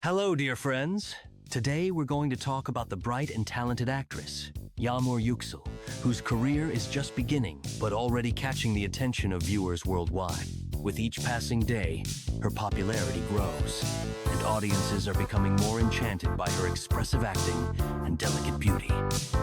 Hello, dear friends. Today we're going to talk about the bright and talented actress, Yagmur Yuksel, whose career is just beginning, but already catching the attention of viewers worldwide. With each passing day, her popularity grows, and audiences are becoming more enchanted by her expressive acting and delicate beauty.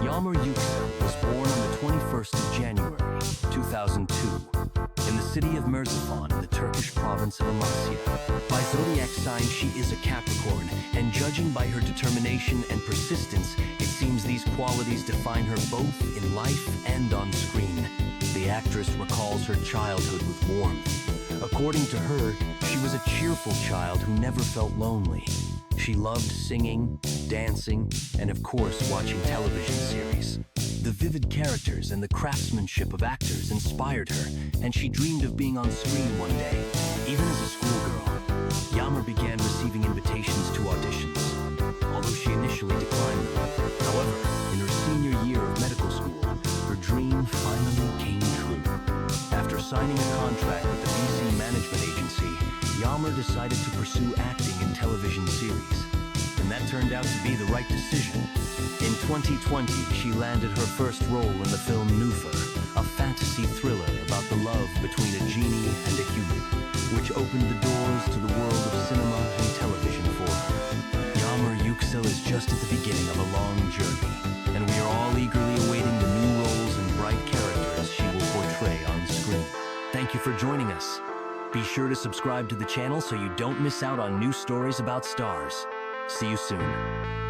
Yagmur Yuksel was born on the 21st of January, 2002, in the city of Merzifon'an, the Turkish province of Amasya. By zodiac sign, she is a Capricorn, and judging by her determination and persistence, it seems these qualities define her both in life and on screen. The actress recalls her childhood with warmth. According to her, she was a cheerful child who never felt lonely. She loved singing, dancing, and of course watching television series. The vivid characters and the craftsmanship of actors inspired her, and she dreamed of being on screen one day. Even as a schoolgirl, Yagmur began receiving invitations to auditions, although she initially declined them. However, in her senior year of medical school, her dream finally came true. After signing a contract with the BC Management Agency, Yagmur decided to pursue acting in television series, and that turned out to be the right decision. In 2020, she landed her first role in the film Nufar, a fantasy thriller about the love between a genie and a human, which opened the doors to the world of cinema and television for her. Yagmur Yuksel is just at the beginning of a long journey, and we are all eagerly awaiting the new roles and bright characters she will portray on screen. Thank you for joining us. Be sure to subscribe to the channel so you don't miss out on new stories about stars. See you soon.